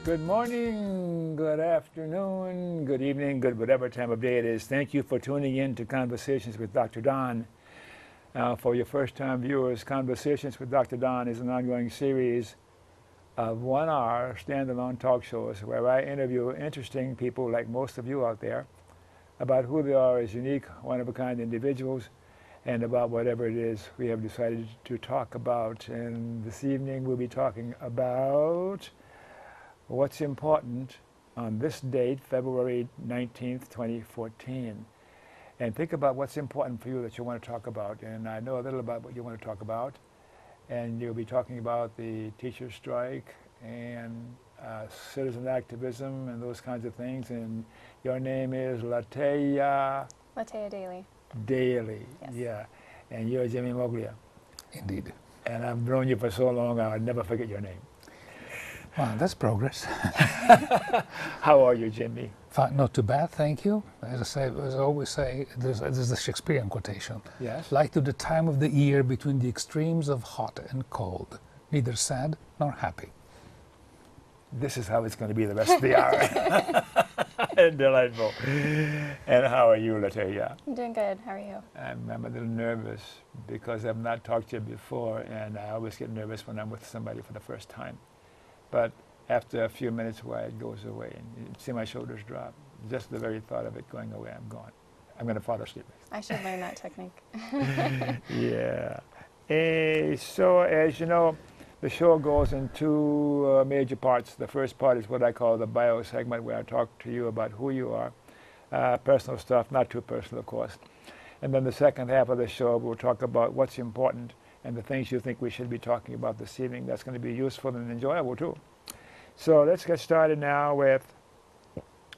Good morning, good afternoon, good evening, good whatever time of day it is. Thank you for tuning in to Conversations with Dr. Don. For your first-time viewers, Conversations with Dr. Don is an ongoing series of 1-hour standalone talk shows where I interview interesting people like most of you out there about who they are as unique, one-of-a-kind individuals and about whatever it is we have decided to talk about. And this evening we'll be talking about what's important on this date, February 19th, 2014. And think about what's important for you that you want to talk about. And I know a little about what you want to talk about. And you'll be talking about the teacher strike and citizen activism and those kinds of things. And your name is Lataya. Lataya Dailey. Dailey, Yes. Yeah. And you're Jimmie Moglia. Indeed. And I've known you for so long, I'll never forget your name. Well, that's progress. How are you, Jimmy? Fine, not too bad, thank you. As I always say, there's the Shakespearean quotation. Yes. Like to the time of the year between the extremes of hot and cold, neither sad nor happy. This is how it's going to be the rest of the hour. Delightful. And how are you, Lataya? I'm doing good. How are you? I'm a little nervous because I've not talked to you before, and I always get nervous when I'm with somebody for the first time. But after a few minutes, why it goes away, and you see my shoulders drop. Just the very thought of it going away, I'm gone. I'm going to fall asleep. I should learn that technique. Yeah. So as you know, the show goes in two major parts. The first part is what I call the bio segment, where I talk to you about who you are, personal stuff, not too personal, of course. And then the second half of the show, we'll talk about what's important and the things you think we should be talking about this evening. That's going to be useful and enjoyable too. So let's get started now with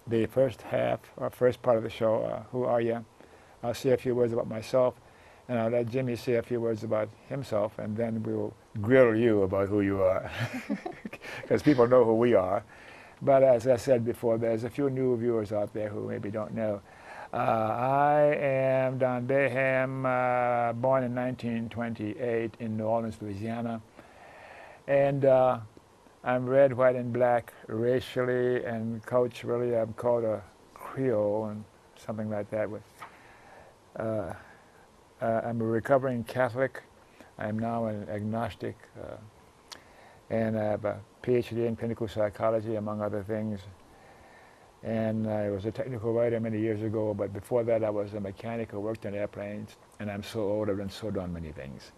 the first half, or first part of the show. Who are you? I'll say a few words about myself, and I'll let Jimmy say a few words about himself, and then we'll grill you about who you are, because people know who we are. But as I said before, there's a few new viewers out there who maybe don't know. I am Don Baham, born in 1928 in New Orleans, Louisiana. And I'm red, white, and black racially and culturally. I'm called a Creole and something like that. I'm a recovering Catholic. I'm now an agnostic. And I have a PhD in clinical psychology, among other things. And I was a technical writer many years ago, but before that I was a mechanic who worked on airplanes, and I'm so old I've done so many things.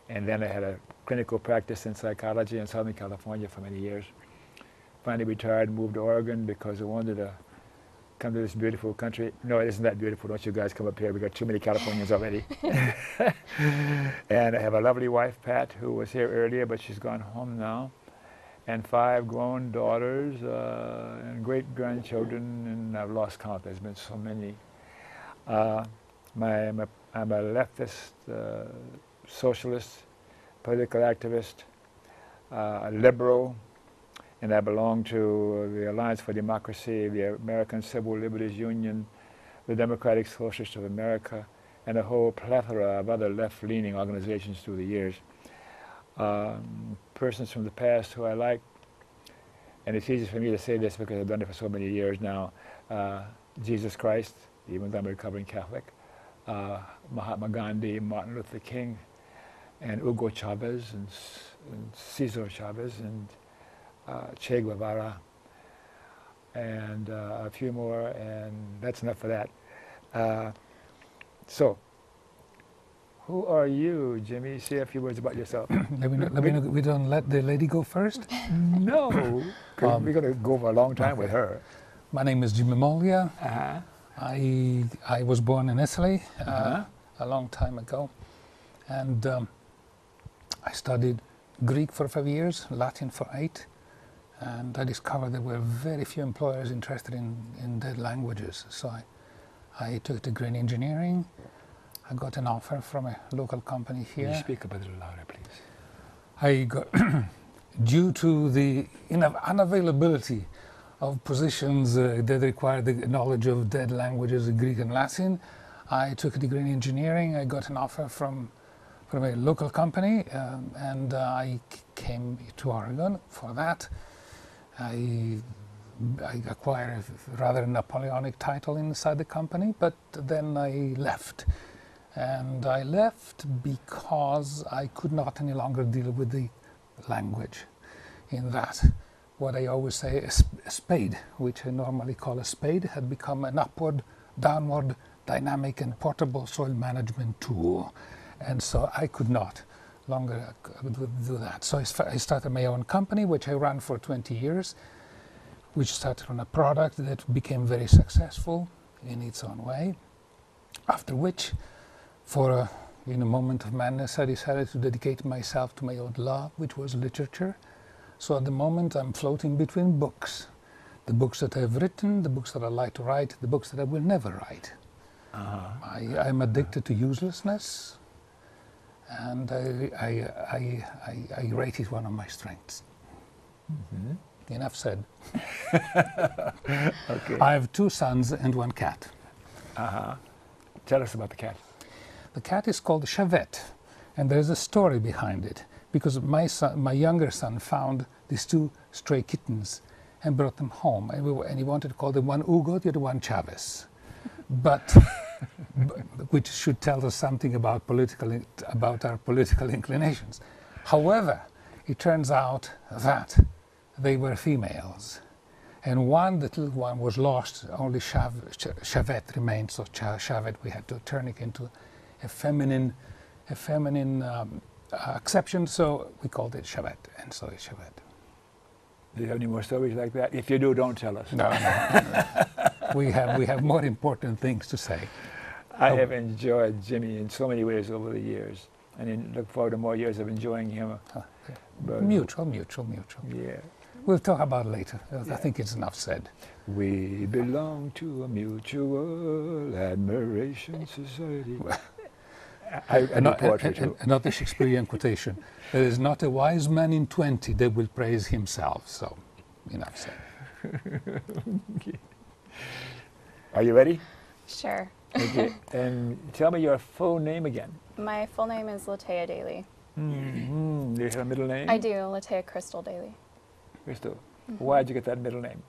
And then I had a clinical practice in psychology in Southern California for many years. Finally retired and moved to Oregon because I wanted to come to this beautiful country. No, it isn't that beautiful. Don't you guys come up here. We've got too many Californians already. And I have a lovely wife, Pat, who was here earlier, but she's gone home now. And 5 grown daughters and great-grandchildren, and I've lost count. There's been so many. I'm a leftist, socialist, political activist, a liberal, and I belong to the Alliance for Democracy, the American Civil Liberties Union, the Democratic Socialists of America, and a whole plethora of other left-leaning organizations through the years. Persons from the past who I like, and it's easy for me to say this because I've done it for so many years now, Jesus Christ, even though I'm a recovering Catholic, Mahatma Gandhi, Martin Luther King, and Hugo Chavez, and Cesar Chavez, and Che Guevara, and a few more, and that's enough for that. So, who are you, Jimmy? Say a few words about yourself. We don't let the lady go first? No, because we're going to go for a long time with her. My name is Jimmie Moglia. Uh-huh. I was born in Italy Uh-huh. a long time ago, and I studied Greek for 5 years, Latin for 8, and I discovered there were very few employers interested in dead languages. So I took a degree in engineering. I got an offer from a local company here. Can you speak up a little louder, please? I got, due to the unavailability of positions that require the knowledge of dead languages, Greek and Latin, I took a degree in engineering. I got an offer from a local company, and I came to Oregon for that. I acquired a rather Napoleonic title inside the company, but then I left. And I left because I could not any longer deal with the language. In that, what I always say, a spade, which I normally call a spade, had become an upward, downward, dynamic and portable soil management tool. And so I could not longer do that. So I started my own company, which I ran for 20 years, which started on a product that became very successful in its own way. After which, in a moment of madness, I decided to dedicate myself to my old love, which was literature. So at the moment, I'm floating between books. The books that I've written, the books that I like to write, the books that I will never write. I'm addicted to uselessness, and I rate it one of my strengths. Mm-hmm. Enough said. Okay. I have 2 sons and 1 cat. Tell us about the cat. The cat is called Chavette, and there's a story behind it, because my younger son found these 2 stray kittens and brought them home, and he wanted to call them one Hugo, the other one Chavez. But which should tell us something about our political inclinations. However, it turns out that they were females, and the little one was lost. Only Chavette remained. So Chavette, we had to turn it into a feminine exception. So we called it Chavette, and so it's Chavette. Do you have any more stories like that? If you do, don't tell us. No. We have more important things to say. I have enjoyed Jimmie in so many ways over the years, and I look forward to more years of enjoying him. But, Mutual. Yeah. We'll talk about it later. I think it's enough said. We belong to a mutual admiration society. I do poetry too. Another Shakespearean quotation. There is not a wise man in 20 that will praise himself. So, enough said. Okay. Are you ready? Sure. Okay. And tell me your full name again. My full name is Lataya Dailey. Mm-hmm. Do you have a middle name? I do, Lataya Crystal Dailey. Crystal. Mm-hmm. Why did you get that middle name?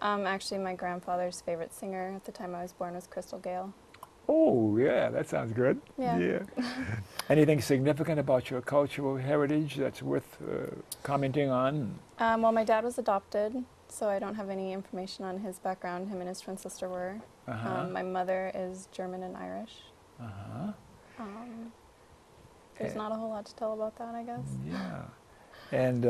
Actually, my grandfather's favorite singer at the time I was born was Crystal Gale. Oh, yeah, that sounds good. Yeah. Anything significant about your cultural heritage that's worth commenting on? Well, my dad was adopted, so I don't have any information on his background. Him and his twin sister were. My mother is German and Irish. There's not a whole lot to tell about that, I guess. Yeah. And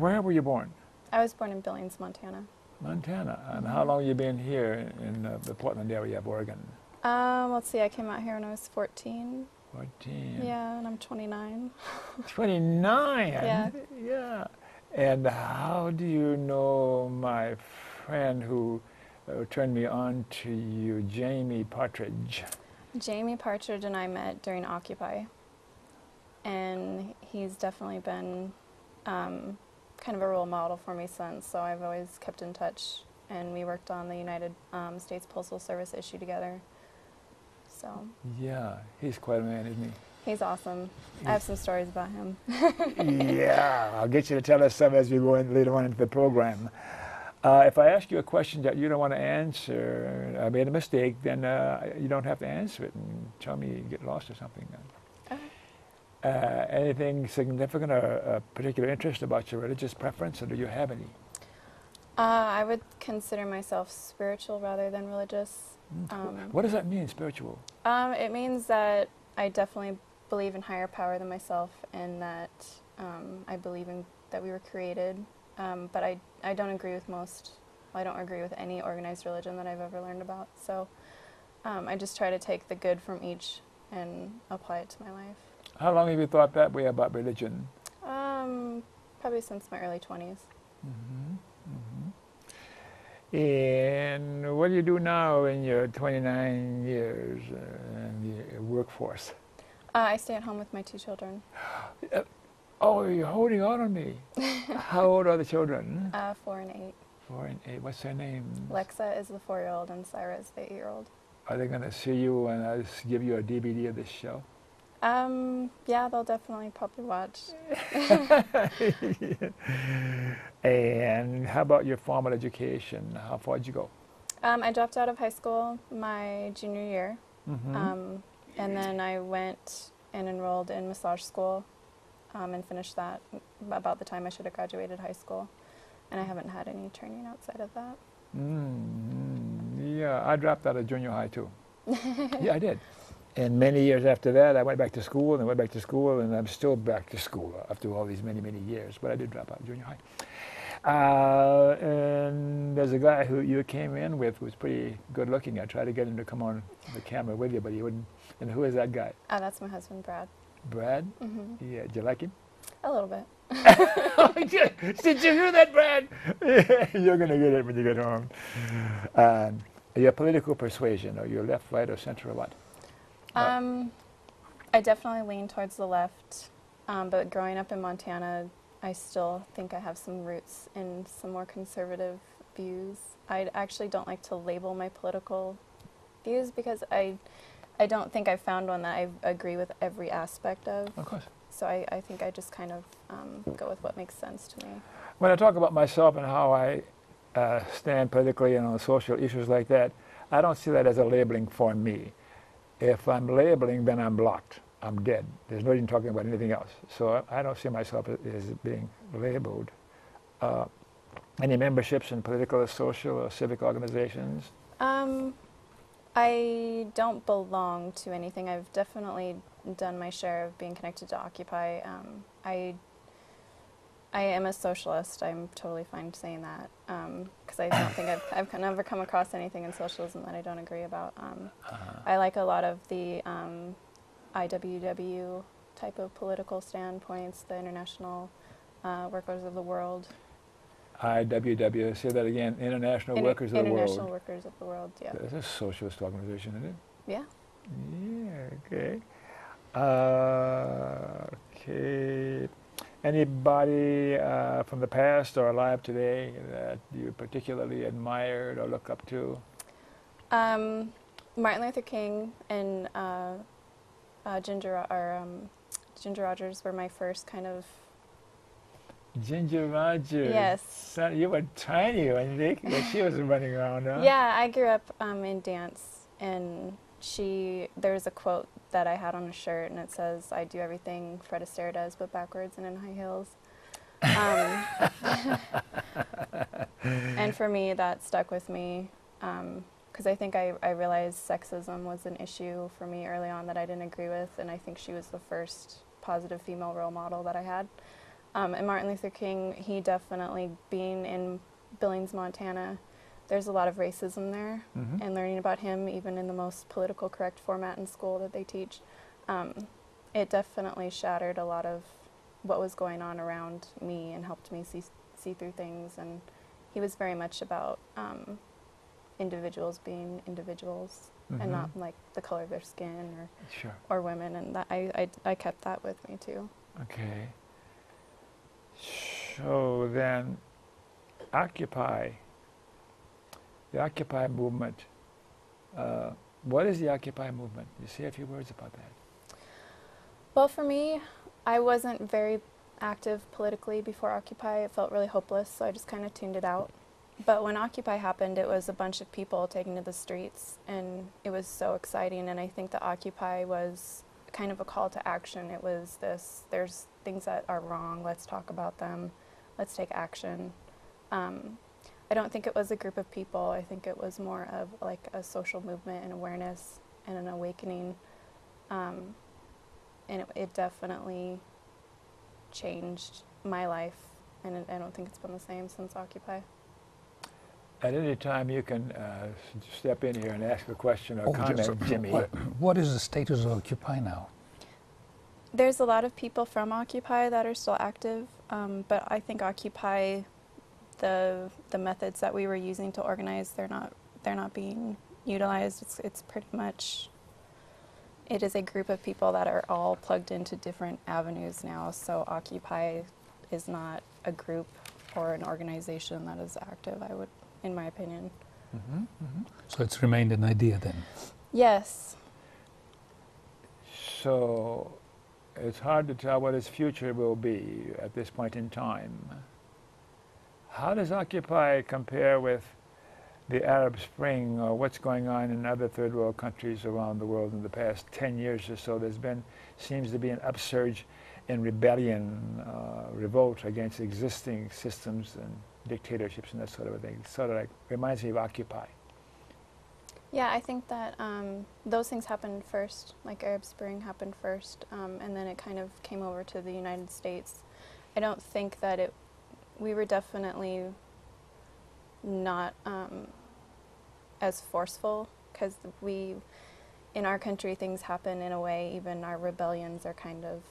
where were you born? I was born in Billings, Montana. Montana. And how long have you been here in the Portland area of Oregon? Let's see, I came out here when I was 14. 14. Yeah, and I'm 29. 29? Yeah. Yeah. And how do you know my friend who turned me on to you, Jamie Partridge? Jamie Partridge and I met during Occupy. And he's definitely been kind of a role model for me since, so I've always kept in touch, and we worked on the United States Postal Service issue together. So yeah, he's quite a man, isn't he? He's awesome. I have some stories about him. Yeah, I'll get you to tell us some as we go in later on into the program. If I ask you a question that you don't want to answer, I made a mistake, then you don't have to answer it and tell me you get lost or something. Anything significant or a particular interest about your religious preference, or do you have any? I would consider myself spiritual rather than religious. What does that mean, spiritual? It means that I definitely believe in higher power than myself, and that I believe in that we were created. But I don't agree with I don't agree with any organized religion that I've ever learned about. So I just try to take the good from each and apply it to my life. How long have you thought that way about religion? Probably since my early 20s. And what do you do now in your 29 years in the workforce? I stay at home with my 2 children. Oh, you're holding on me. How old are the children? 4 and 8. 4 and 8. What's their names? Lexa is the 4-year-old and Syra is the 8-year-old. Are they going to see you and I give you a DVD of this show? Yeah, they'll definitely probably watch. And how about your formal education? How far did you go? I dropped out of high school my junior year, Mm-hmm. and then I went and enrolled in massage school and finished that about the time I should have graduated high school. And I haven't had any training outside of that. Yeah, I dropped out of junior high too. Yeah, I did. And many years after that, I went back to school and went back to school, and I'm still back to school after all these many, many years. But I did drop out of junior high. And there's a guy who you came in with who was pretty good looking. I tried to get him to come on the camera with you, but he wouldn't. And who is that guy? Oh, that's my husband, Brad. Brad? Mm-hmm. Yeah, did you like him? A little bit. Did you hear that, Brad? You're going to get it when you get home. Your political persuasion, are you left, right, or center, or what? I definitely lean towards the left, but growing up in Montana, I still think I have some roots in some more conservative views. I actually don't like to label my political views because I don't think I've found one that I agree with every aspect of. Of course. So I think I just kind of go with what makes sense to me. When I talk about myself and how I stand politically and on social issues like that, I don't see that as a labeling for me. If I'm labeling, then I'm blocked. I'm dead. There's no even talking about anything else. So I don't see myself as being labeled. Any memberships in political or social or civic organizations? I don't belong to anything. I've definitely done my share of being connected to Occupy. I am a socialist. I'm totally fine saying that because I don't think I've never come across anything in socialism that I don't agree about. I like a lot of the IWW type of political standpoints, the International Workers of the World. IWW, say that again, International Workers of the World. International Workers of the World, yeah. That's a socialist organization, isn't it? Yeah. Yeah, okay. Okay. Anybody from the past or alive today that you particularly admired or look up to? Martin Luther King and Ginger Rogers were my first kind of. Ginger Rogers. Yes. So you were tiny when she was running around, huh? Yeah, I grew up in dance, and there's a quote that I had on a shirt, and it says, "I do everything Fred Astaire does, but backwards and in high heels." And for me, that stuck with me, because I think I realized sexism was an issue for me early on that I didn't agree with, and I think she was the first positive female role model that I had. And Martin Luther King, he definitely, being in Billings, Montana, there's a lot of racism there, and learning about him, even in the most political correct format in school that they teach, it definitely shattered a lot of what was going on around me and helped me see through things. And he was very much about individuals being individuals and not like the color of their skin or women, and that I kept that with me too. Okay. So then, Occupy, the Occupy movement. What is the Occupy movement? You say a few words about that. Well, for me, I wasn't very active politically before Occupy. It felt really hopeless, so I just kind of tuned it out. But when Occupy happened, it was a bunch of people taking to the streets, and it was so exciting. And I think that Occupy was kind of a call to action. It was there's things that are wrong, let's talk about them, let's take action. I don't think it was a group of people. I think it was more of like a social movement and awareness and an awakening. And it definitely changed my life, and I don't think it's been the same since Occupy. At any time you can step in here and ask a question or comment, Jimmie. What is the status of Occupy now? There's a lot of people from Occupy that are still active, but I think Occupy, the methods that we were using to organize, they're not being utilized. It's pretty much, it is a group of people that are all plugged into different avenues now. So Occupy is not a group or an organization that is active, in my opinion. So it's remained an idea then? Yes. So it's hard to tell what its future will be at this point in time. How does Occupy compare with the Arab Spring or what's going on in other third world countries around the world in the past 10 years or so? Seems to be an upsurge in rebellion, revolt against existing systems and dictatorships and that sort of a thing. It sort of like reminds me of Occupy. Yeah, I think that those things happened first, like Arab Spring happened first, and then it kind of came over to the United States. I don't think that we were definitely not as forceful, because in our country things happen in a way, even our rebellions are kind of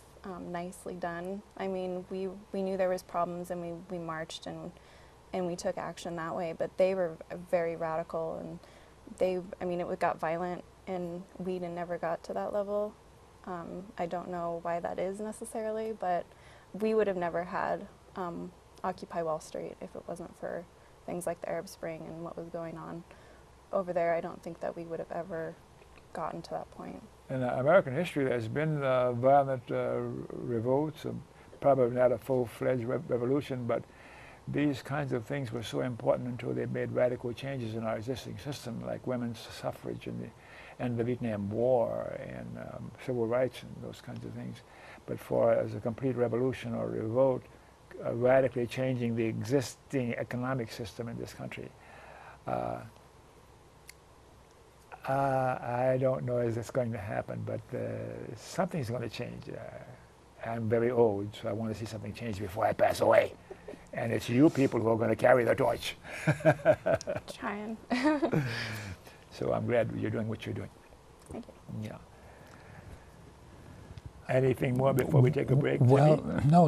nicely done. I mean, we knew there was problems and we marched and we took action that way, but they were very radical, and it got violent, and we never got to that level. I don't know why that is necessarily, but we would have never had Occupy Wall Street if it wasn't for things like the Arab Spring and what was going on over there. I don't think that we would have ever gotten to that point. In American history, there's been violent revolts, probably not a full-fledged revolution, but these kinds of things were so important until they made radical changes in our existing system, like women's suffrage and the Vietnam War and civil rights and those kinds of things. But as a complete revolution or revolt, radically changing the existing economic system in this country, I don't know if it's going to happen, but something's going to change. I'm very old, so I want to see something change before I pass away. And it's you people who are going to carry the torch. Trying. So I'm glad you're doing what you're doing. Thank you. Yeah. Anything more before we take a break? Well, Jimmie? no,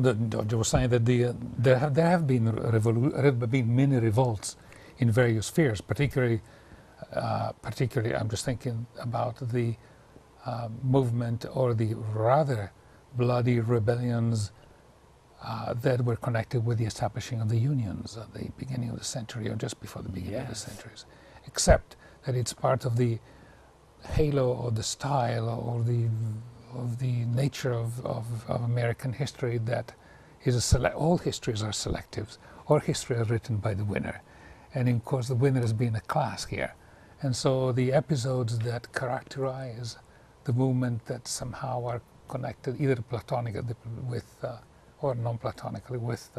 you were saying that there have been many revolts in various spheres, particularly I'm just thinking about the movement, or the rather bloody rebellions that were connected with the establishing of the unions at the beginning of the century, or just before the beginning of the centuries, except that it's part of the halo or the style or the nature of American history that is all histories are selective. All history is written by the winner, and of course the winner has been a class here. And so the episodes that characterize the movement that somehow are connected either platonically with or non-platonically with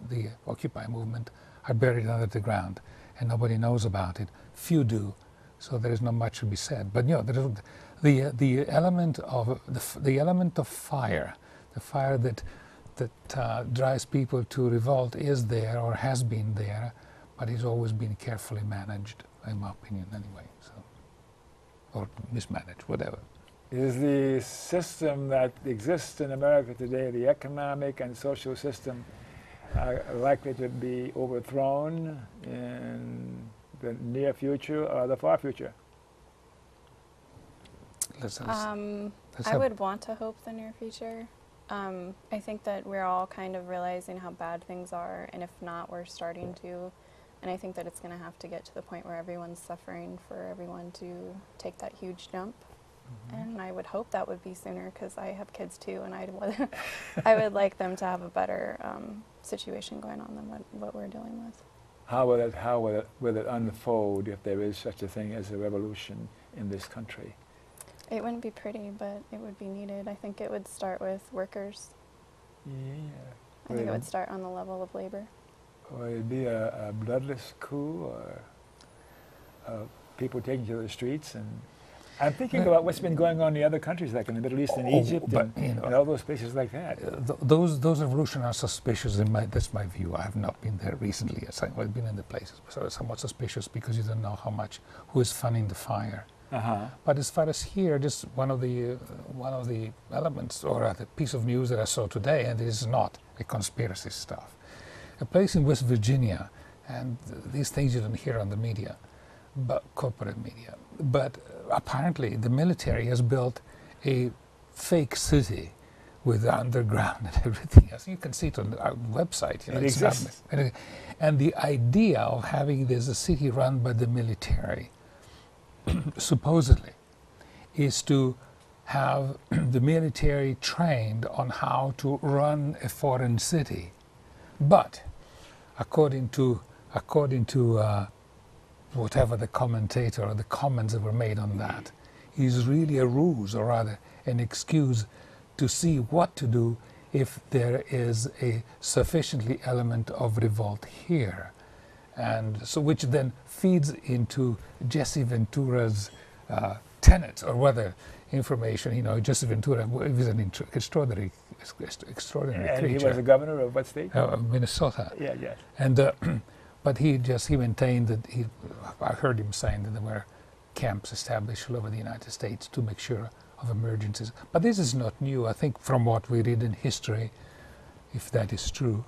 the Occupy movement are buried under the ground, and nobody knows about it. Few do, so there is not much to be said. But there is the element of fire, the fire that drives people to revolt is there, or has been there, but it's always been carefully managed, in my opinion, anyway. So, or mismanaged, whatever. Is the system that exists in America today, the economic and social system, likely to be overthrown in the near future or the far future? I would want to hope the near future. I think that we're all kind of realizing how bad things are, and if not, we're starting to. And I think that it's going to have to get to the point where everyone's suffering for everyone to take that huge jump. Mm-hmm. And I would hope that would be sooner, because I have kids too, and I would like them to have a better situation going on than what we're dealing with. How will it unfold if there is such a thing as a revolution in this country? It wouldn't be pretty, but it would be needed. I think it would start with workers. Yeah. I think it would start on the level of labor. Or it'd be a bloodless coup, or people taking to the streets. And I'm thinking about what's been going on in the other countries, like in the Middle East and Egypt, and all those places like that. Those revolutions are suspicious. That's my view. I have not been there recently. I've been in the places, so it's somewhat suspicious because you don't know who is fanning the fire. Uh-huh. But as far as here, just one of the elements or the piece of news that I saw today, and it is not a conspiracy stuff. A place in West Virginia, and these things you don't hear on the media, but corporate media. But apparently, the military has built a fake city with underground and everything else. You can see it on our website. It exists. And the idea of having this a city run by the military, supposedly, is to have the military trained on how to run a foreign city. But according to whatever the commentator or the comments that were made on that, is really a ruse, or rather an excuse to see what to do if there is a sufficiently element of revolt here. And so which then feeds into Jesse Ventura's tenets, or whether information, you know, Jesse Ventura was an extraordinary And creature. he was the governor of what state? Minnesota. Yeah, yes. And but he maintained that I heard him saying that there were camps established all over the United States to make sure of emergencies. But this is not new. I think from what we read in history, if that is true,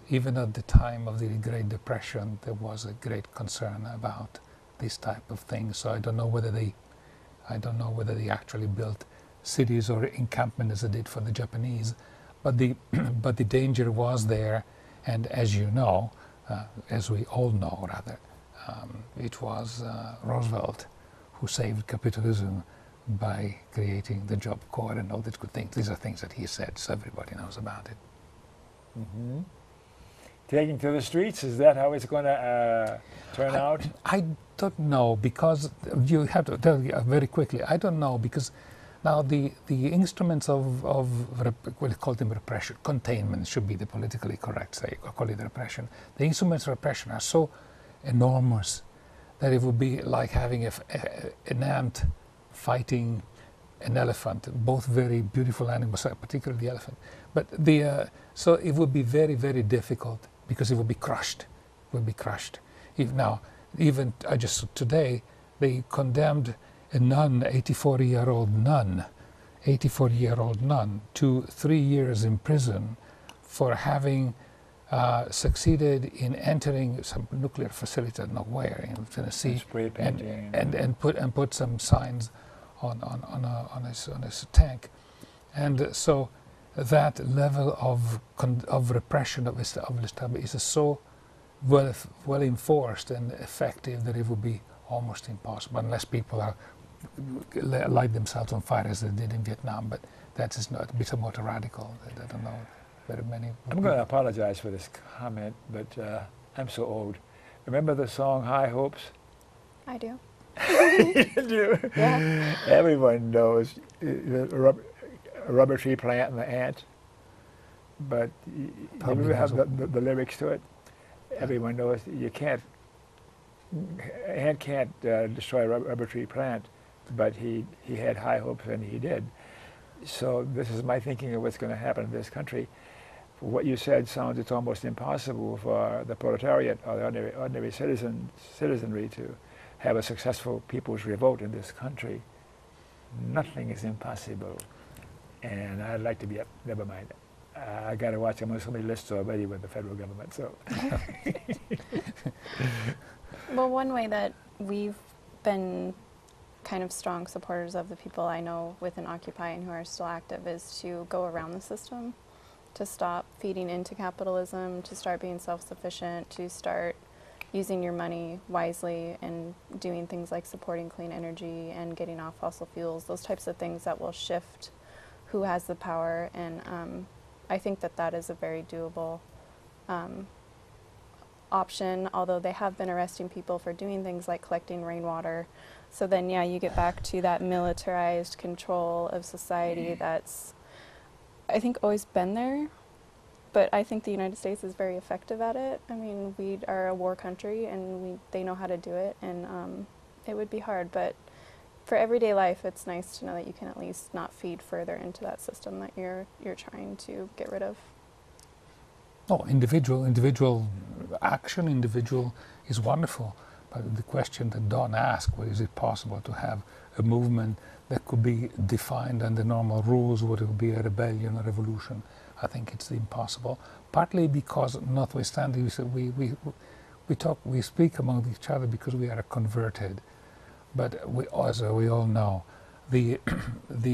even at the time of the Great Depression, there was a great concern about this type of thing. So I don't know whether they actually built cities or encampments as they did for the Japanese, but the but the danger was there. And as you know, as we all know, rather, it was Roosevelt who saved capitalism by creating the Job Corps and all these good things. These are things that he said, so everybody knows about it. Mm-hmm. Taking to the streets, is that how it's going to turn out? I don't know, because you have to tell me very quickly. I don't know, because now the instruments of we'll call them repression, containment should be the politically correct, say, call it repression. The instruments of repression are so enormous that it would be like having an ant fighting an elephant, both very beautiful animals, particularly the elephant. But so it would be very, very difficult, because it would be crushed. If now, even just today, they condemned a nun, 84-year-old nun, to 3 years in prison for having succeeded in entering some nuclear facility, I don't know where, in Tennessee, spray painting, and put some signs on his tank. And so that level of repression of establishment is so well enforced and effective that it would be almost impossible, unless people light themselves on fire as they did in Vietnam. But that is not a bit more radical. I don't know very many. I'm going to apologize for this comment, but I'm so old. Remember the song High Hopes? I do. You do? Yeah. Everyone knows a rubber tree plant and the ant, but you have the lyrics to it. Everyone knows you can't. Ant can't destroy a rubber tree plant, but he had high hopes, and he did. So this is my thinking of what's going to happen in this country. What you said sounds it's almost impossible for the proletariat or the ordinary citizenry to have a successful people's revolt in this country. Nothing is impossible, and I'd like to be up. Never mind. I got to watch. I'm on so many lists already with the federal government. So. Well, one way that we've been kind of strong supporters of the people I know within Occupy and who are still active is to go around the system, to stop feeding into capitalism, to start being self-sufficient, to start using your money wisely and doing things like supporting clean energy and getting off fossil fuels, those types of things that will shift who has the power. And I think that is a very doable option, although they have been arresting people for doing things like collecting rainwater. So then, yeah, you get back to that militarized control of society that's, I think, always been there. But I think the United States is very effective at it. I mean, we are a war country, and they know how to do it, and it would be hard. But for everyday life, it's nice to know that you can at least not feed further into that system that you're trying to get rid of. No, individual action, individual is wonderful. But the question that Don asked, well, is it possible to have a movement that could be defined under normal rules? Would it be a rebellion, a revolution? I think it's impossible. Partly because, notwithstanding, we speak among each other because we are converted. But as we all know, the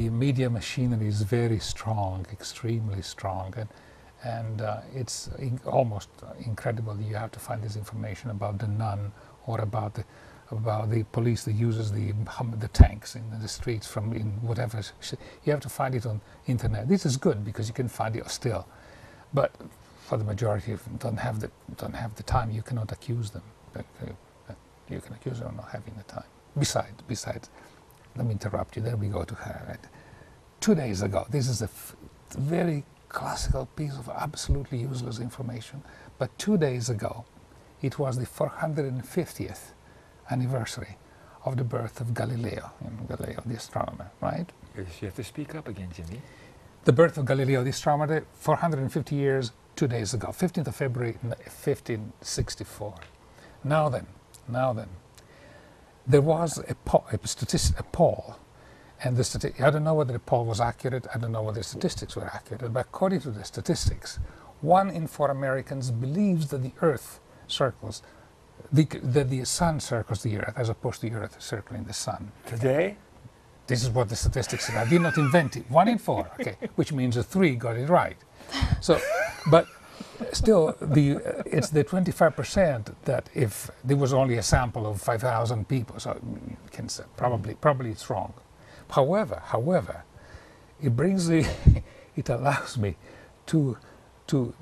media machinery is very strong, extremely strong, and it's almost incredible. You have to find this information about the nun or about about the police that uses the tanks in the streets from in whatever. You have to find it on internet. This is good because you can find it still, but for the majority of them don't have the time. You cannot accuse them. You can accuse them of not having the time. Besides, let me interrupt you. There we go to her. Right? 2 days ago, this is a very classical piece of absolutely useless information. But 2 days ago, it was the 450th anniversary of the birth of Galileo, Galileo the astronomer, right? Yes, you have to speak up again, Jimmy. The birth of Galileo the astronomer, 450 years, 2 days ago, 15th of February, 1564. Now then, there was a poll, and I don't know whether the poll was accurate, I don't know whether the statistics were accurate, but according to the statistics, 1 in 4 Americans believes that the Earth circles, that the sun circles the Earth as opposed to the Earth circling the sun. Today? This is what the statistics say. I did not invent it. 1 in 4, okay, which means the 3 got it right. So, but still, it's the 25% that if there was only a sample of 5,000 people, so you can say probably it's wrong. However, it brings it allows me to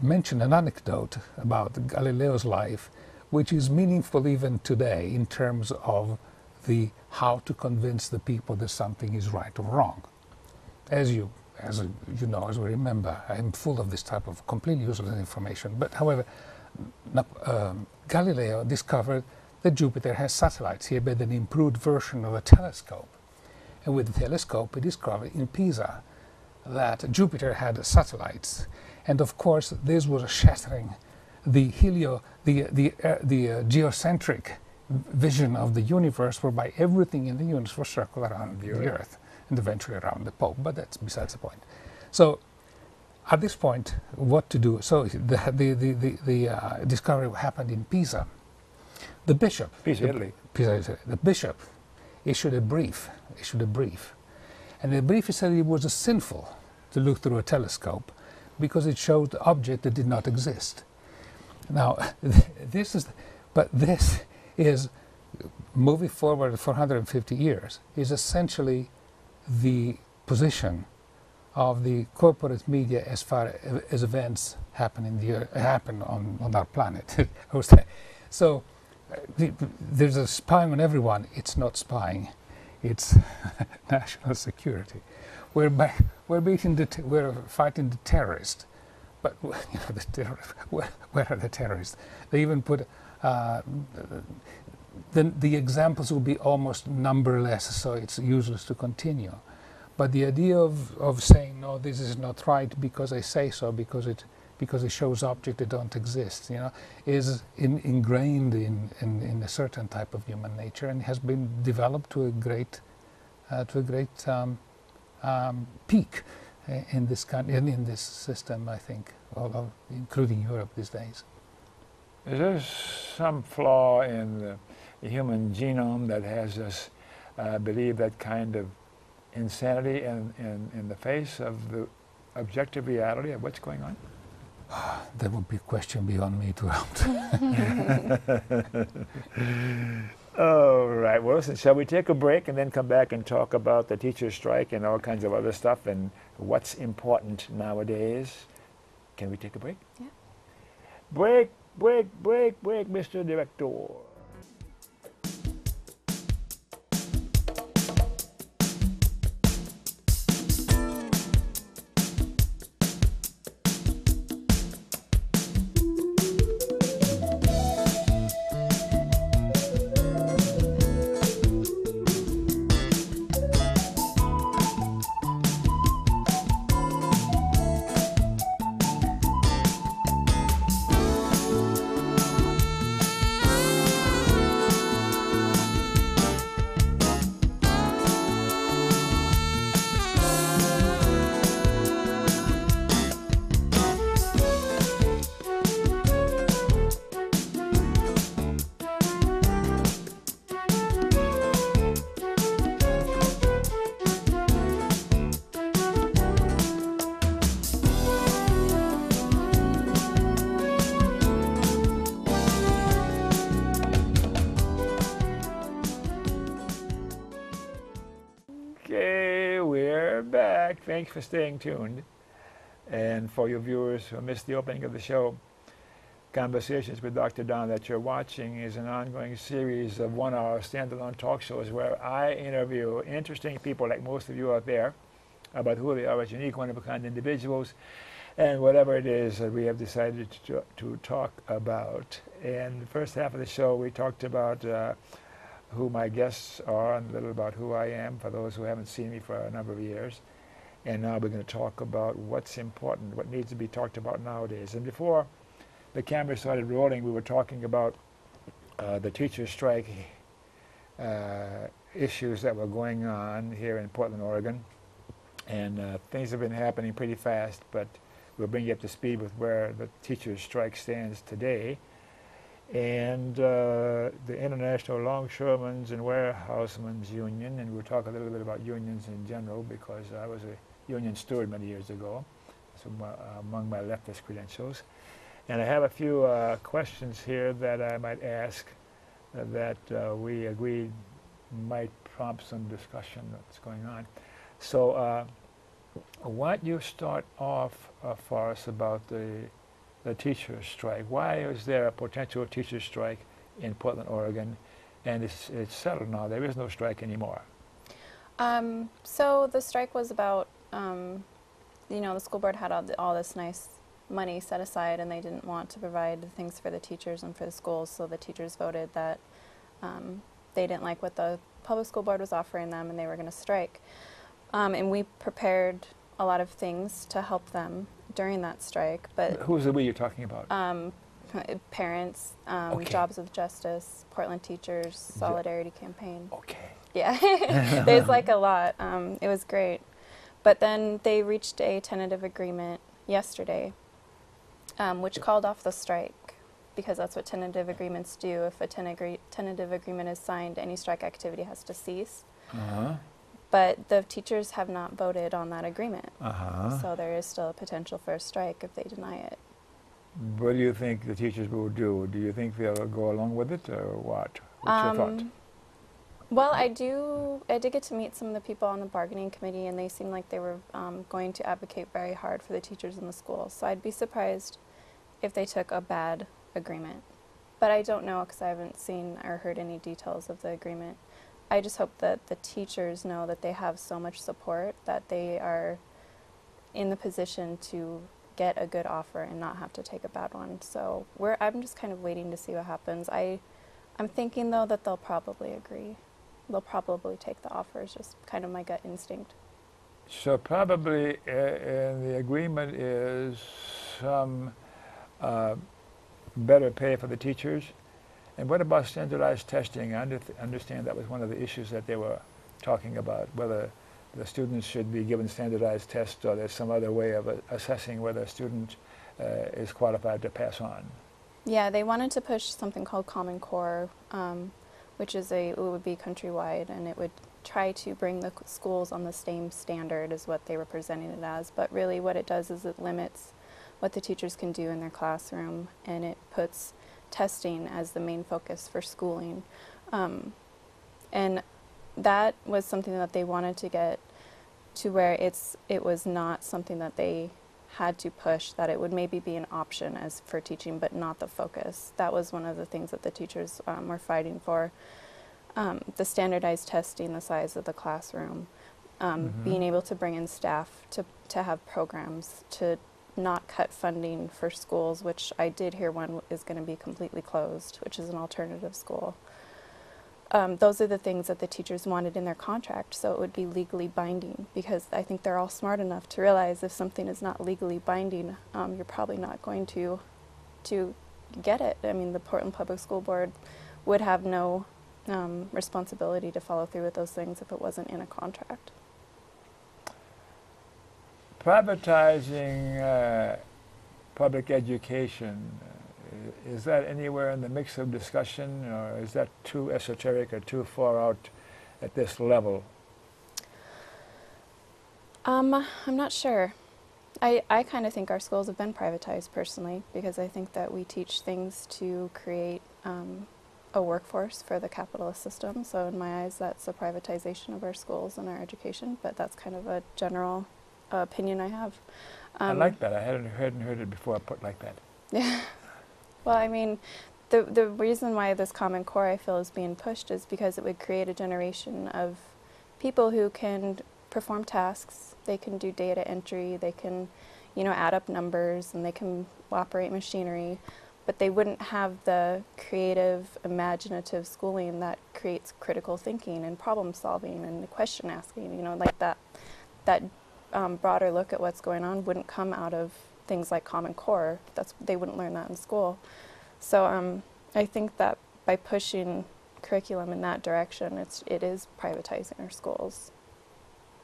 mention an anecdote about Galileo's life, which is meaningful even today in terms of how to convince the people that something is right or wrong. As you know, as we remember, I'm full of this type of completely useless information. But however, Galileo discovered that Jupiter has satellites. He made an improved version of a telescope. And with the telescope, he discovered in Pisa that Jupiter had satellites. And of course, this was shattering the geocentric vision of the universe, whereby everything in the universe was circled around the Earth and eventually around the Pope. But that's besides the point. So, at this point, what to do? So the discovery happened in Pisa. The bishop, Pisa, Italy. The bishop issued a brief, and the brief said it was sinful to look through a telescope because it showed object that did not exist. Now, this is moving forward 450 years, is essentially the position of the corporate media as far as events happen on our planet. So there's a spying on everyone. It's not spying, it's national security. We're fighting the terrorists, but where are the terrorists? They even put the examples will be almost numberless, so it's useless to continue. But the idea of saying no, this is not right because I say so, because it shows objects that don't exist, is ingrained in a certain type of human nature, and has been developed to a great peak in this system, I think, including Europe these days. Is there some flaw in the human genome that has us believe that kind of insanity in the face of the objective reality of what's going on? That would be a question beyond me to answer. All right. Well, listen, shall we take a break and then come back and talk about the teacher's strike and all kinds of other stuff and what's important nowadays? Can we take a break? Yeah. Break, Mr. Director. right, thanks for staying tuned. And for your viewers who missed the opening of the show, Conversations with Dr. Don that you're watching is an ongoing series of 1-hour standalone talk shows where I interview interesting people like most of you out there about who they are as unique, one-of-a-kind individuals, and whatever it is that we have decided to talk about. In the first half of the show, we talked about who my guests are and a little about who I am for those who haven't seen me for a number of years. And now we're going to talk about what's important, what needs to be talked about nowadays. And before the camera started rolling, we were talking about the teacher strike issues that were going on here in Portland, Oregon. And things have been happening pretty fast, but we'll bring you up to speed with where the teachers strike stands today. And the International Longshoremen's and Warehousemen's Union, and we'll talk a little bit about unions in general because I was a union steward many years ago, so among my leftist credentials. And I have a few questions here that I might ask that we agreed might prompt some discussion that's going on. So why don't you start off for us about the teacher strike? Why is there a potential teacher strike in Portland, Oregon? And it's settled now. There is no strike anymore. So the strike was about, the school board had all this nice money set aside and they didn't want to provide the things for the teachers and for the schools, so the teachers voted that they didn't like what the public school board was offering them and they were going to strike. And we prepared a lot of things to help them during that strike. But who's the we you're talking about? Parents, Okay. Jobs with Justice, Portland Teachers, Solidarity Campaign. Okay. Yeah, there's like a lot. It was great. But then they reached a tentative agreement yesterday, which called off the strike, because that's what tentative agreements do. If a tentative agreement is signed, any strike activity has to cease. Uh-huh. But the teachers have not voted on that agreement. Uh-huh. So there is still a potential for a strike if they deny it. What do you think the teachers will do? Do you think they'll go along with it or what? What's your thought? Well, I did get to meet some of the people on the bargaining committee, and they seemed like they were going to advocate very hard for the teachers in the school. So I'd be surprised if they took a bad agreement. But I don't know because I haven't seen or heard any details of the agreement. I just hope that the teachers know that they have so much support that they are in the position to get a good offer and not have to take a bad one. So I'm just kind of waiting to see what happens. I'm thinking, though, that they'll probably agree. They'll probably take the offer. It's just kind of my gut instinct. So probably in the agreement is some better pay for the teachers. And what about standardized testing? I understand that was one of the issues that they were talking about, whether the students should be given standardized tests or there's some other way of assessing whether a student is qualified to pass on. Yeah, they wanted to push something called Common Core, which is it would be countrywide, and it would try to bring the schools on the same standard as what they were presenting it as. But really what it does is it limits what the teachers can do in their classroom, and it puts testing as the main focus for schooling. And that was something that they wanted to get to where it was not something that they had to push, that it would maybe be an option as for teaching, but not the focus. That was one of the things that the teachers were fighting for. The standardized testing, the size of the classroom, being able to bring in staff to have programs, to not cut funding for schools, which I did hear one is going to be completely closed, which is an alternative school. Those are the things that the teachers wanted in their contract, so it would be legally binding, because I think they're all smart enough to realize if something is not legally binding, you're probably not going to get it. I mean, the Portland Public School Board would have no responsibility to follow through with those things if it wasn't in a contract. Privatizing public education, is that anywhere in the mix of discussion, or is that too esoteric or too far out at this level? I'm not sure. I kind of think our schools have been privatized personally, because I think that we teach things to create a workforce for the capitalist system. So in my eyes, that's a privatization of our schools and our education, but that's kind of a general opinion I have. I like that. I hadn't heard it before put like that. Yeah. Well, I mean, the reason why this Common Core I feel is being pushed is because it would create a generation of people who can perform tasks. They can do data entry. They can, you know, add up numbers, and they can operate machinery. But they wouldn't have the creative, imaginative schooling that creates critical thinking and problem solving and question asking. You know, like that broader look at what's going on wouldn't come out of things like Common Core. They wouldn't learn that in school. So I think that by pushing curriculum in that direction, it is privatizing our schools.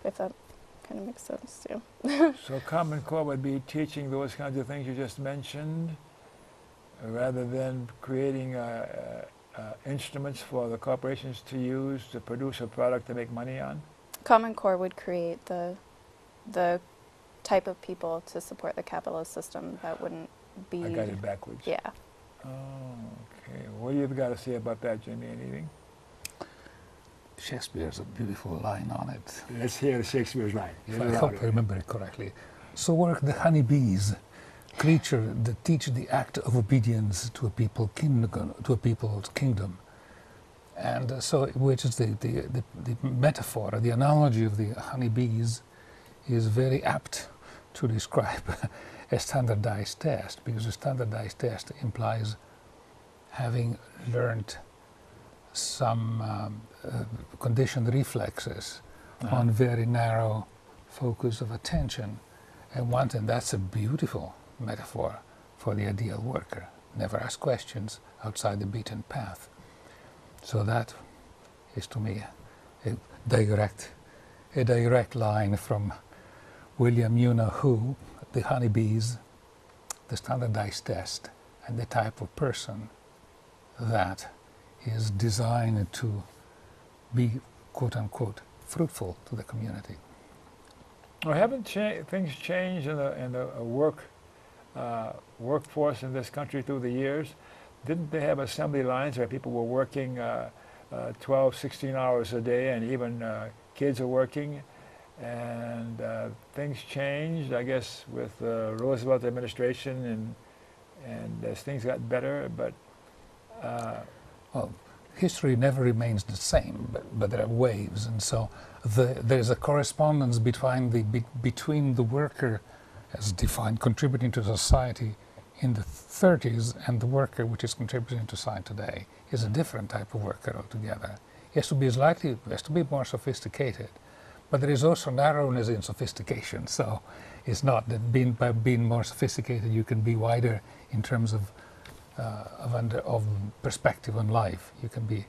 If that kind of makes sense too. So Common Core would be teaching those kinds of things you just mentioned, rather than creating instruments for the corporations to use to produce a product to make money on? Common Core would create the type of people to support the capitalist system that wouldn't be... I got it backwards. Yeah. Oh, okay. What do you got to say about that, Jimmie? Anything? Shakespeare's a beautiful line on it. Let's hear Shakespeare's line. If I hope I remember it correctly. So work the honeybees, creature that teach the act of obedience to a people's kingdom. And so, which is the metaphor, the analogy of the honeybees is very apt to describe a standardized test, because a standardized test implies having learned some conditioned reflexes on very narrow focus of attention. And that's a beautiful metaphor for the ideal worker. Never ask questions outside the beaten path. So that is to me a direct line from William Una Who, the honeybees, the standardized test, and the type of person that is designed to be, quote-unquote, fruitful to the community. Well, haven't things changed in the workforce in this country through the years? Didn't they have assembly lines where people were working 12, 16 hours a day, and even kids are working? And things changed, I guess, with the Roosevelt administration, and as things got better, but... well, history never remains the same, but there are waves, and so there's a correspondence between the worker as defined, contributing to society in the 30s, and the worker which is contributing to society today is a different type of worker altogether. He has to be more sophisticated, but there is also narrowness in sophistication. So it's not that by being more sophisticated you can be wider in terms of perspective on life. You can be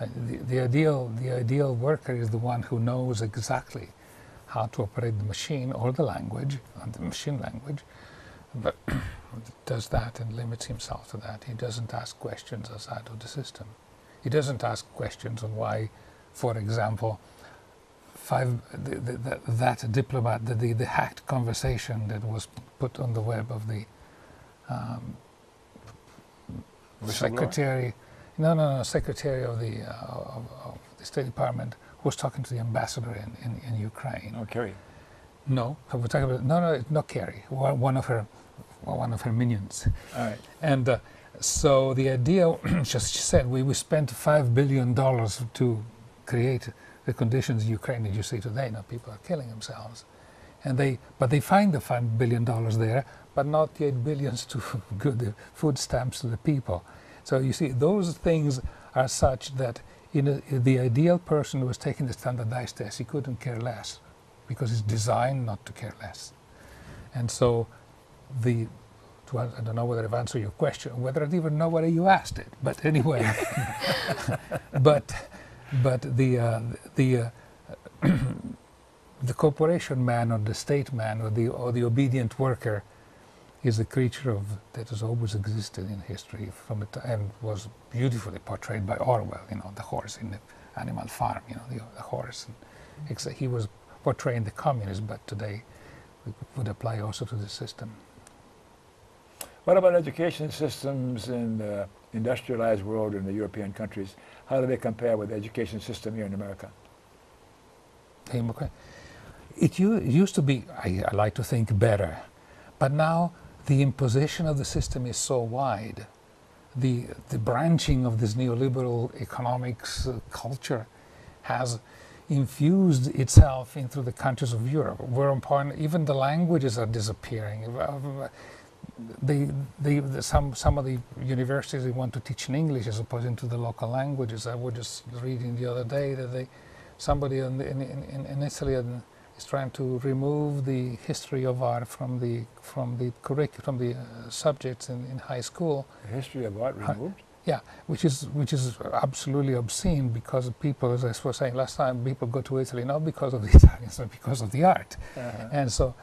the ideal worker is the one who knows exactly how to operate the machine or the language, the machine language, but does that and limits himself to that. He doesn't ask questions outside of the system. He doesn't ask questions on why, for example, that diplomat, the hacked conversation that was put on the web of the secretary, secretary of the State Department, who was talking to the ambassador in Ukraine. Oh, Kerry. No, we're talking about not Kerry, one of her minions. All right. And so the idea, she said, we spent $5 billion to create the conditions in Ukraine that you see today. Now people are killing themselves, but they find the $5 billion there, but not the $8 billion to good food stamps to the people. So you see, those things are such that the ideal person who was taking the standardized test, he couldn't care less, because it's designed not to care less. And so I don't know whether I've answered your question, whether I even know whether you asked it, but anyway, but the corporation man or the state man or the obedient worker is a creature that has always existed in history and was beautifully portrayed by Orwell. The horse in the Animal Farm. The horse. He was portraying the communist, but today it would apply also to the system. What about education systems in the industrialized world in the European countries? How do they compare with the education system here in America? Okay. It used to be, I like to think, better. But now the imposition of the system is so wide. The branching of this neoliberal economics culture has infused itself into the countries of Europe, whereupon even the languages are disappearing. Some of the universities, they want to teach in English as opposed to the local languages. I was just reading the other day that somebody in Italy is trying to remove the history of art from the curriculum, from the subjects in high school. The history of art removed? Yeah, which is absolutely obscene, because people, as I was saying last time, people go to Italy not because of the Italians, but because of the art. And so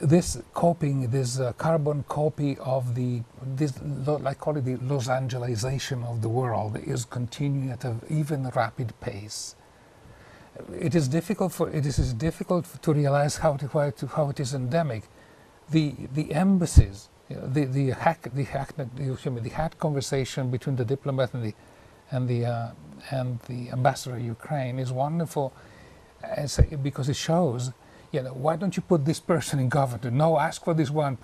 this copying, this carbon copy of I call it the Los Angelization of the world, is continuing at an even rapid pace. It is difficult to realize how it is endemic. The embassies, the hat conversation between the diplomat and the ambassador of Ukraine is wonderful, because it shows, why don't you put this person in government? No, ask for this one.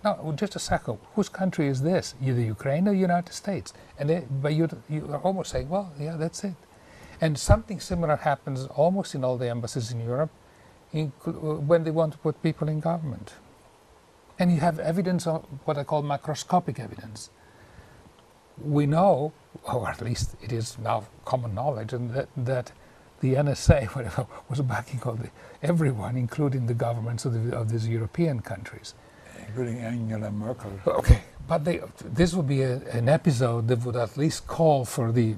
No, just a second. Whose country is this? Either Ukraine or the United States? But you are almost saying, well, yeah, that's it. And something similar happens almost in all the embassies in Europe when they want to put people in government. And you have evidence of what I call macroscopic evidence. We know, or at least it is now common knowledge, and that the NSA was backing everyone, including the governments of these European countries. Including Angela Merkel. Okay, but this would be an episode that would at least call for the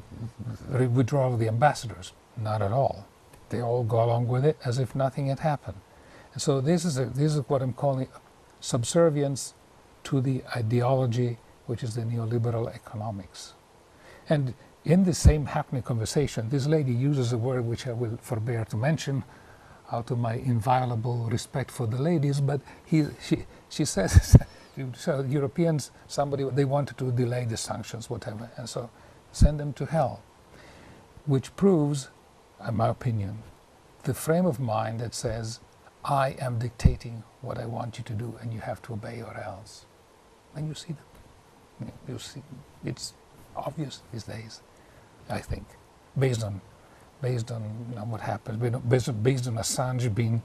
withdrawal of the ambassadors. Not at all. They all go along with it as if nothing had happened. And so this is what I'm calling subservience to the ideology, which is the neoliberal economics. And in the same hackneyed conversation, this lady uses a word which I will forbear to mention, out of my inviolable respect for the ladies, but she says, so Europeans, they wanted to delay the sanctions, whatever, and so send them to hell, which proves, in my opinion, the frame of mind that says, I am dictating what I want you to do, and you have to obey or else. And you see that. You see, it's obvious these days, I think, based on what happens, based on Assange being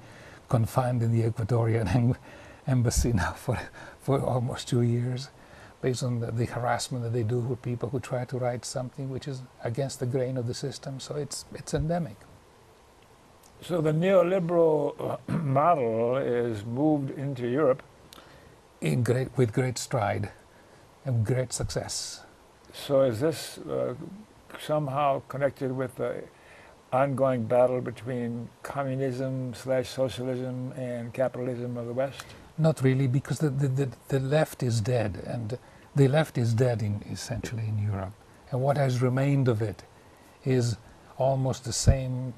confined in the Ecuadorian embassy now for almost 2 years, based on the harassment that they do with people who try to write something which is against the grain of the system. So it's endemic. So the neoliberal model is moved into Europe with great stride and great success. So is this somehow connected with the ongoing battle between communism/socialism and capitalism of the West? Not really, because the left is dead, and the left is dead essentially in Europe. And what has remained of it is almost the same,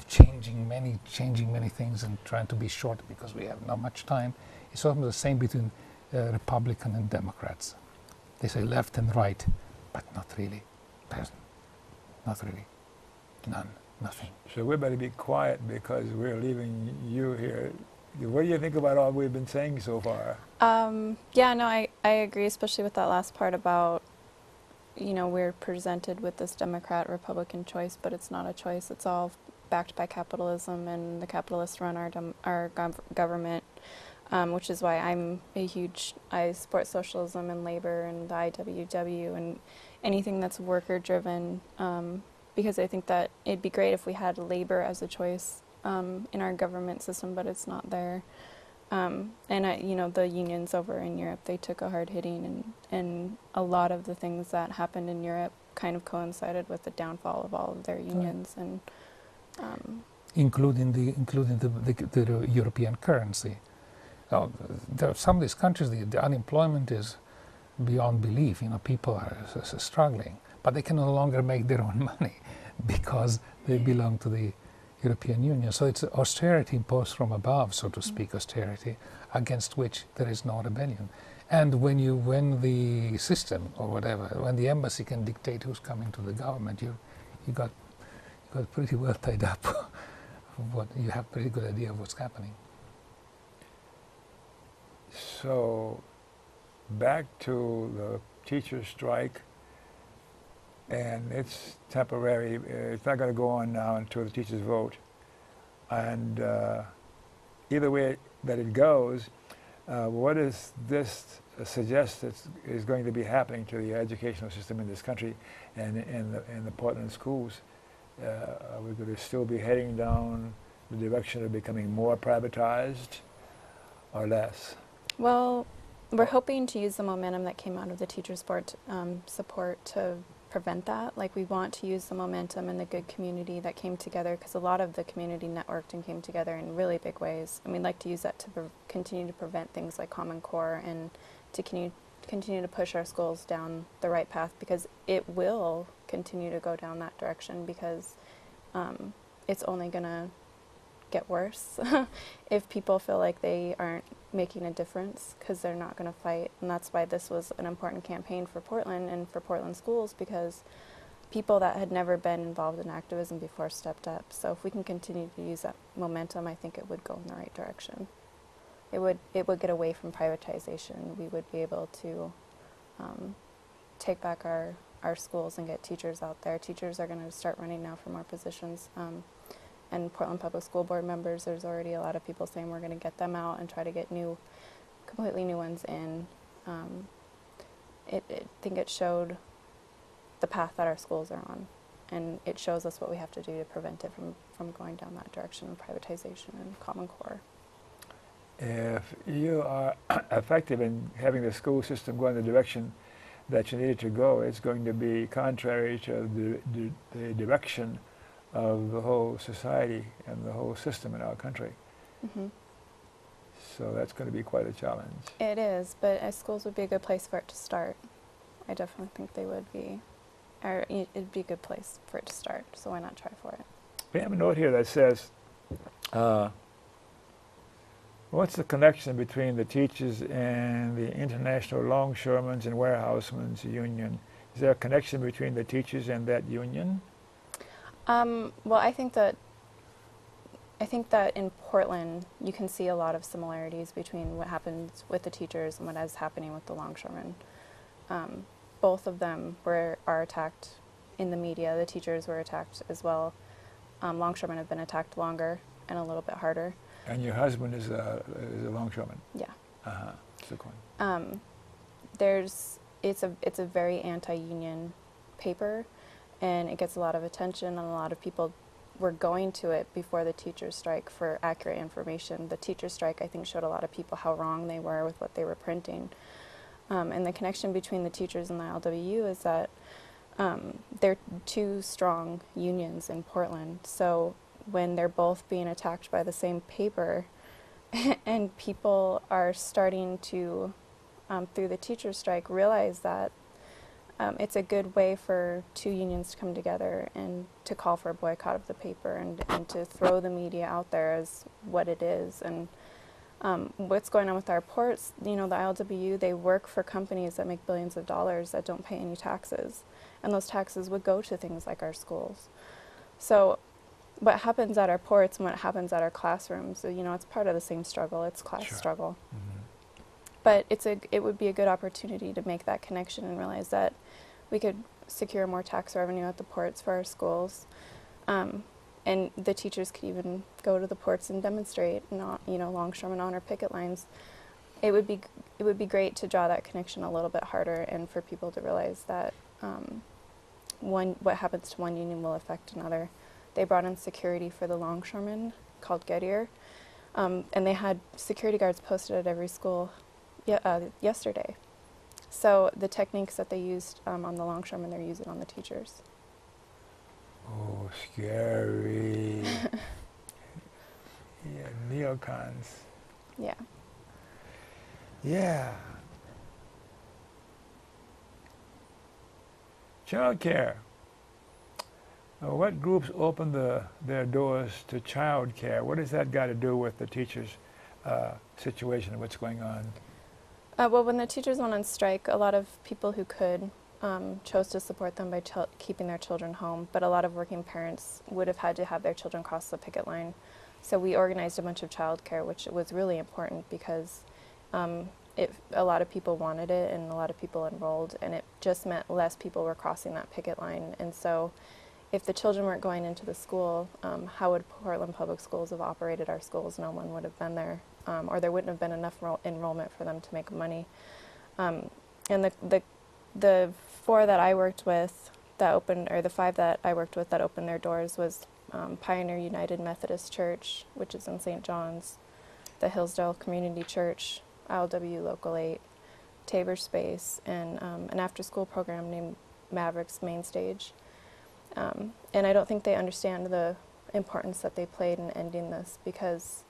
changing many things and trying to be short because we have not much time. It's almost the same between Republican and Democrats. They say left and right, but not really. Not really. None. Nothing. So we better be quiet because we're leaving you here. What do you think about all we've been saying so far? Yeah, no, I agree, especially with that last part about, we're presented with this Democrat-Republican choice, but it's not a choice. It's all backed by capitalism, and the capitalists run our government, which is why I support socialism and labor and the IWW and anything that's worker-driven, because I think that it'd be great if we had labor as a choice in our government system, but it's not there. And the unions over in Europe, they took a hard hitting, and a lot of the things that happened in Europe kind of coincided with the downfall of all of their unions, and including the European currency. There are some of these countries, the unemployment is beyond belief. People are struggling, but they can no longer make their own money because they belong to the European Union. So it's austerity imposed from above, so to speak, austerity, against which there is no rebellion. And when the system, or whatever, when the embassy can dictate who's coming to the government, you got pretty well tied up what you have a pretty good idea of what's happening. So, back to the teacher strike, and it's temporary. It's not going to go on now until the teachers vote. And either way that it goes, what does this suggest that is going to be happening to the educational system in this country and in the Portland schools? Are we going to still be heading down the direction of becoming more privatized or less? Well, we're hoping to use the momentum that came out of the teacher support to prevent that. Like, we want to use the momentum and the good community that came together, because a lot of the community networked and came together in really big ways. And we'd like to use that to continue to prevent things like Common Core and to continue to push our schools down the right path, because it will continue to go down that direction, because it's only going to get worse if people feel like they aren't making a difference, because they're not going to fight. And that's why this was an important campaign for Portland and for Portland schools, because people that had never been involved in activism before stepped up. So if we can continue to use that momentum, I think it would go in the right direction. It would get away from privatization. We would be able to take back our schools and get teachers out there. Teachers are going to start running now for more positions. And Portland Public School Board members, there's already a lot of people saying we're going to get them out and try to get completely new ones in. I think it showed the path that our schools are on, and it shows us what we have to do to prevent it from going down that direction of privatization and Common Core. If you are effective in having the school system go in the direction that you need it to go, it's going to be contrary to the direction of the whole society and the whole system in our country. Mm-hmm. So that's going to be quite a challenge. It is, but schools would be a good place for it to start. I definitely think they would be, or it'd be a good place for it to start, so why not try for it? We have a note here that says, what's the connection between the teachers and the International Longshoremen's and Warehousemen's Union? Is there a connection between the teachers and that union? Well, I think that in Portland you can see a lot of similarities between what happens with the teachers and what is happening with the longshoremen. Both of them are attacked in the media. The teachers were attacked as well. Longshoremen have been attacked longer and a little bit harder. And your husband is a longshoreman? Yeah. So cool. It's a very anti-union paper, and it gets a lot of attention, and a lot of people were going to it before the teachers' strike for accurate information. The teachers' strike, I think, showed a lot of people how wrong they were with what they were printing. And the connection between the teachers and the LWU is that they're two strong unions in Portland. So when they're both being attacked by the same paper, and people are starting to, through the teachers' strike, realize that it's a good way for two unions to come together and to call for a boycott of the paper and to throw the media out there as what it is. And what's going on with our ports, the ILWU, they work for companies that make billions of dollars that don't pay any taxes. And those taxes would go to things like our schools. So what happens at our ports and what happens at our classrooms, it's part of the same struggle. It's class struggle. Mm-hmm. But it would be a good opportunity to make that connection and realize that we could secure more tax revenue at the ports for our schools. And the teachers could even go to the ports and demonstrate, longshoremen honor picket lines. It would be great to draw that connection a little bit harder, and for people to realize that what happens to one union will affect another. They brought in security for the longshoremen called Gettier, and they had security guards posted at every school yesterday. So the techniques that they used on the longshoremen, they're using on the teachers. Oh, scary. Yeah, neocons. Yeah. Yeah. Child care. What groups open their doors to child care? What has that got to do with the teachers' situation and what's going on? Well, when the teachers went on strike, a lot of people who could chose to support them by keeping their children home, but a lot of working parents would have had to have their children cross the picket line. So we organized a bunch of childcare, which was really important because a lot of people wanted it and a lot of people enrolled, and it just meant less people were crossing that picket line. And so if the children weren't going into the school, how would Portland Public Schools have operated our schools? No one would have been there, or there wouldn't have been enough enrollment for them to make money. And the four that I worked with that opened, or the five that I worked with that opened their doors was Pioneer United Methodist Church, which is in St. John's, the Hillsdale Community Church, ILW Local 8, Tabor Space, and an after-school program named Mavericks Main Stage. And I don't think they understand the importance that they played in ending this, because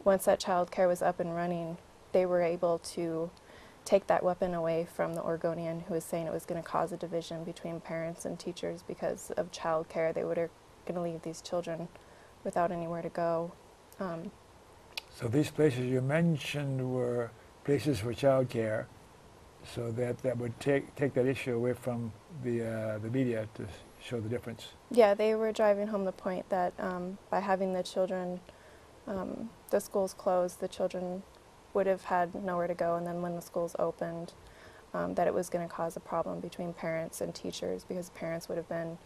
once that child care was up and running, they were able to take that weapon away from the Oregonian who was saying it was going to cause a division between parents and teachers because of child care. They were going to leave these children without anywhere to go. So these places you mentioned were places for child care, so that would take that issue away from the media to show the difference. Yeah, they were driving home the point that by having the children, the schools closed, the children would have had nowhere to go, and then when the schools opened, that it was going to cause a problem between parents and teachers, because parents would have been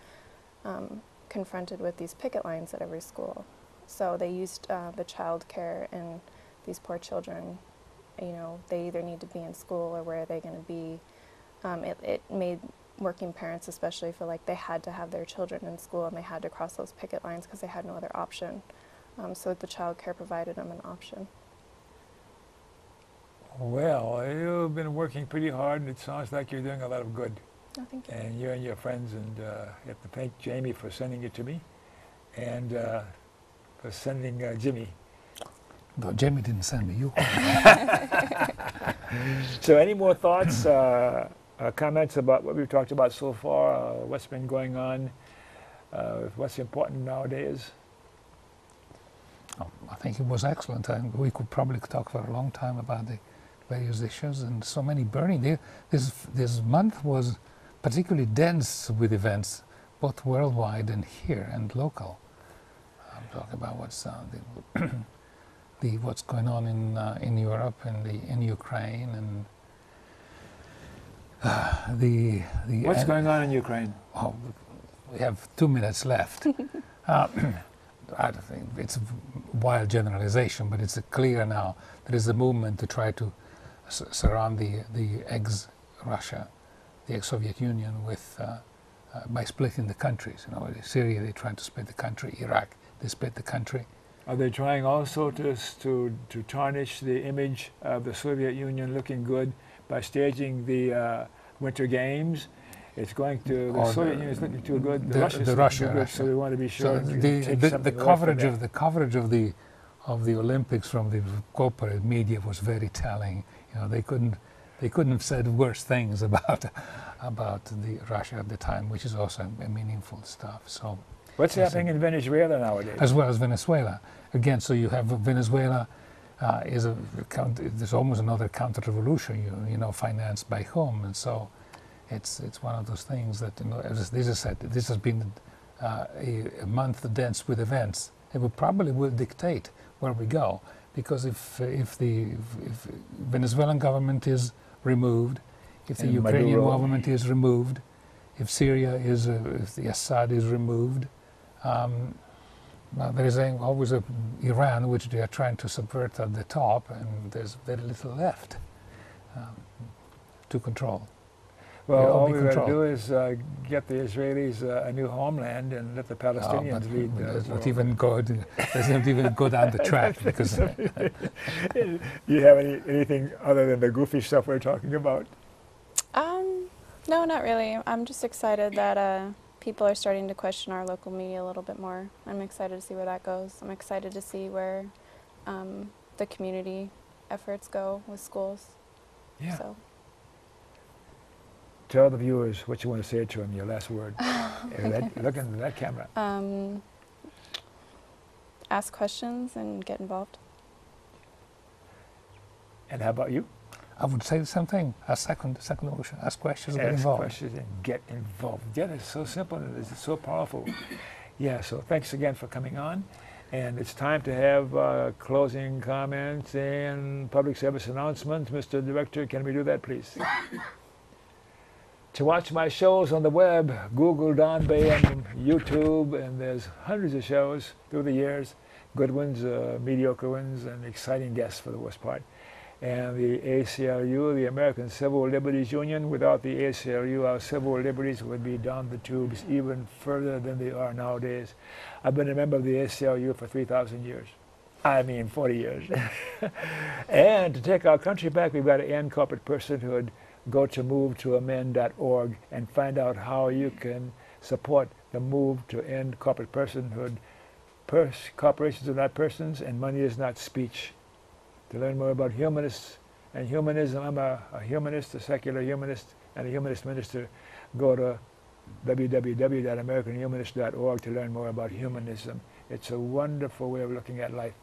confronted with these picket lines at every school. So they used the child care, and these poor children, you know, they either need to be in school or where are they going to be. It made working parents especially feel like they had to have their children in school and they had to cross those picket lines because they had no other option. So the child care provided them an option. Well, you've been working pretty hard, and it sounds like you're doing a lot of good. Oh, thank you. And you and your friends, and you have to thank Jamie for sending it to me, and for sending Jimmie. No, Jamie didn't send me, you. So any more thoughts, comments about what we've talked about so far, what's been going on, what's important nowadays? Oh, I think it was excellent, and we could probably talk for a long time about the various issues, and so many burning. This month was particularly dense with events, both worldwide and here and local. I'm talking about what's what's going on in Europe and in Ukraine, and what's going on in Ukraine? Oh, we have 2 minutes left. I don't think it's a wild generalization, but it's clear now there is a movement to try to surround the ex-Russia, the ex-Soviet Union, with by splitting the countries. You know, in Syria they tried to split the country, Iraq they split the country. Are they trying also to tarnish the image of the Soviet Union looking good by staging the Winter Games? It's going to, the Soviet Union is looking too good. The Russia, good, so we want to be sure. So the coverage of the Olympics from the corporate media was very telling. You know, they couldn't have said worse things about the Russia at the time, which is also meaningful stuff. So what's happening in Venezuela nowadays? As well as Venezuela. Again, so you have Venezuela there's almost another counter-revolution, you know, financed by whom, and so it's one of those things that, you know, as I said, this has been a month dense with events. It will dictate where we go, because if the Venezuelan government is removed, if the Ukrainian government is removed, if Syria is, if the Assad is removed, there is always Iran, which they are trying to subvert at the top, and there's very little left to control. Well, all we got to do is get the Israelis a new homeland and let the Palestinians lead. Let's not even go down the track, because. Do you have anything other than the goofy stuff we're talking about? No, not really. I'm just excited that people are starting to question our local media a little bit more. I'm excited to see where that goes. I'm excited to see where the community efforts go with schools. Yeah. So. Tell the viewers what you want to say to them, your last word. Look into that camera. Ask questions and get involved. And how about you? I would say the same thing. A second motion, ask questions, get Ask involved. questions and get involved. Yeah, it's so simple and it's so powerful. Yeah, so thanks again for coming on. And it's time to have closing comments and public service announcements. Mr. Director, can we do that, please? To watch my shows on the web, Google Don Baham, YouTube, and there's hundreds of shows through the years, good ones, mediocre ones, and exciting guests for the most part. And the ACLU, the American Civil Liberties Union, without the ACLU, our civil liberties would be down the tubes even further than they are nowadays. I've been a member of the ACLU for 3,000 years. I mean, 40 years. And to take our country back, we've got to end corporate personhood. Go to move-to-amend.org and find out how you can support the move to end corporate personhood. Corporations are not persons, and money is not speech. To learn more about humanists and humanism, I'm a humanist, a secular humanist, and a humanist minister. Go to www.americanhumanist.org to learn more about humanism. It's a wonderful way of looking at life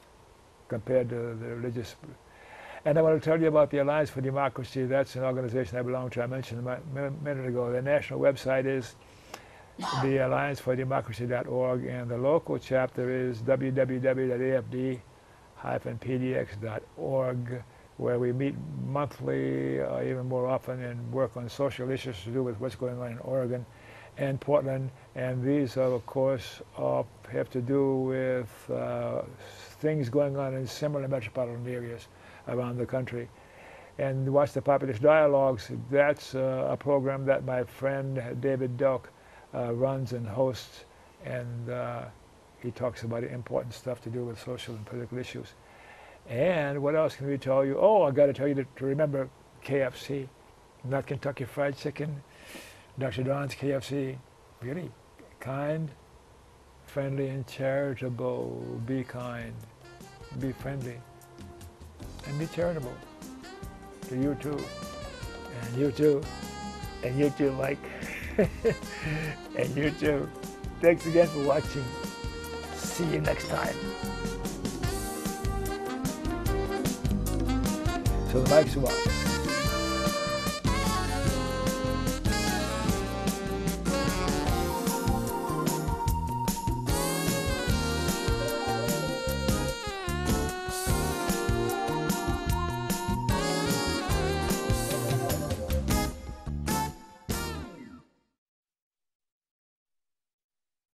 compared to the religious. And I want to tell you about the Alliance for Democracy. That's an organization I belong to. I mentioned a minute ago. Their national website is the alliancefordemocracy.org, and the local chapter is www.afd-pdx.org, where we meet monthly, even more often, and work on social issues to do with what's going on in Oregon and Portland. And these, of course, have to do with things going on in similar metropolitan areas around the country. And watch the Populist Dialogues. That's a program that my friend David Delk runs and hosts, and he talks about important stuff to do with social and political issues. And what else can we tell you? Oh, I got to tell you to remember KFC, not Kentucky Fried Chicken, Dr. Don's KFC. Really kind, friendly, and charitable. Be kind, be friendly, and be charitable to you too, and you too, and you too, Mike, and you too. Thanks again for watching. See you next time. So the mic's off.